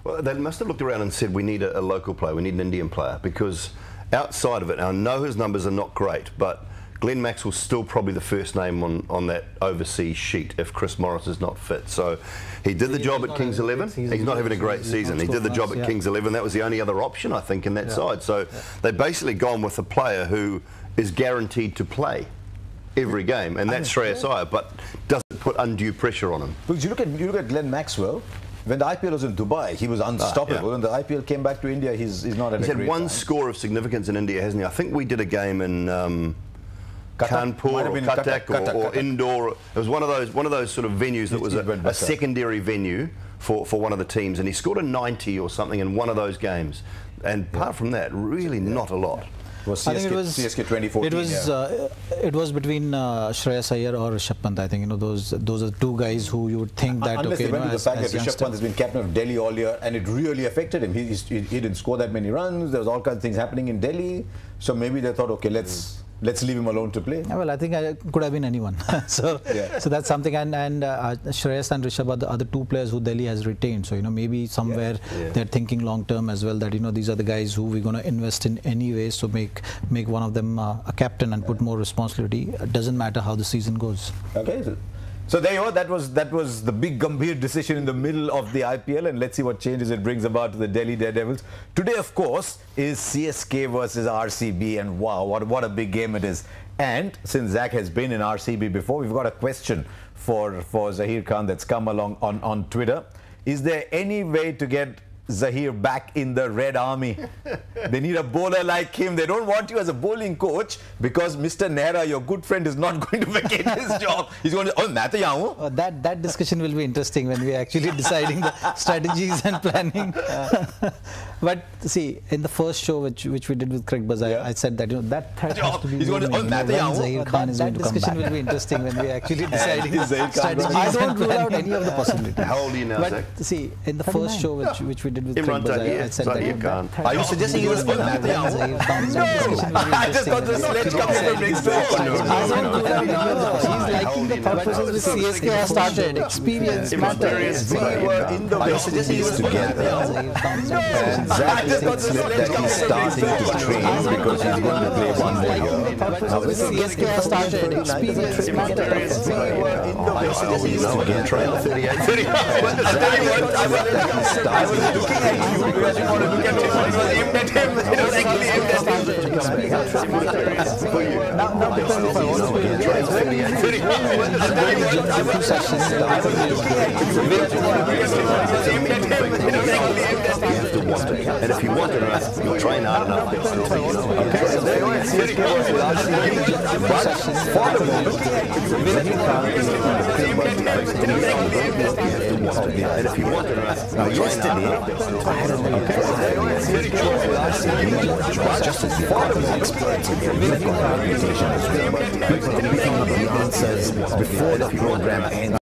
Well, they must have looked around and said, we need a local player, we need an Indian player, because outside of it, I know his numbers are not great, but Glenn Maxwell's still probably the first name on that overseas sheet if Chris Morris is not fit. So he did the job at Kings 11. He's not having a great season. He did the job at Kings 11. That was the only other option, I think, in that side. So they've basically gone with a player who is guaranteed to play every game, and that's Shreyas Iyer, but doesn't put undue pressure on him. Because you look at Glenn Maxwell. When the IPL was in Dubai, he was unstoppable. When the IPL came back to India, he's not at a great time. He's had one score of significance in India, hasn't he? I think we did a game in Kanpur or Cuttack or Indore. It was one of those sort of venues that was a secondary venue for one of the teams, and he scored a 90 or something in one of those games. And apart from that, really not a lot. I think it was CSK 2014. It was between Shreyas Iyer or Rishabh Pant. I think those are two guys who you would think that unless they went with the fact that Rishabh Pant has been captain of Delhi all year, and it really affected him. He didn't score that many runs. There was all kinds of things happening in Delhi, so maybe they thought, okay, let's leave him alone to play. Yeah, well, I think I could have been anyone. so that's something. And Shreyas and Rishabh are the two players who Delhi has retained. So maybe somewhere they're thinking long term as well, that these are the guys who we're going to invest in anyway. So make one of them a captain and put more responsibility. It doesn't matter how the season goes. Okay. So there you go. That was the big Gambhir decision in the middle of the IPL, and let's see what changes it brings about to the Delhi Daredevils. Today, of course, is CSK versus RCB, and wow, what a big game it is. And since Zach has been in RCB before, we've got a question for Zahir Khan that's come along on Twitter. Is there any way to get Zahir back in the Red Army? They need a bowler like him. They don't want you as a bowling coach because Mr. Nehra, your good friend, is not going to vacate his job. He's going to, that discussion will be interesting when we're actually deciding the strategies and planning. But see, in the first show which we did with Craig Buzz, I said that that threat has to be Zahir Khan is going to come back. That discussion will be interesting when we're actually deciding the strategies. I don't rule out any of the possibilities. How old are you now, Zach? But see, in the first show which we did with Craig Buzz, I said that. Are you suggesting he was on that? I just got the sledge coming from next door. He's liking the thought process with CSK has started. Experience matters. We were in the West Indies together. And Zach thinks that he's starting to train because he's going to play one more year. Now with CSK has started. Experience matters. We were in the West Indies together. 38. I was looking at you because you want to look at him. It was aimed at him. It was actually aimed at him. Now depends if I want to play. It's very easy. I was looking at you because you want to look at him. It was aimed at him. It was actually aimed at him. And if you want it enough, you'll train hard enough. Okay, so there was CSK with RCB. But for the moment, Zahir Khan is and if you want it enough, now yesterday, I had a just as the experts in the conversation as well. People are picking up the answers before the program ends.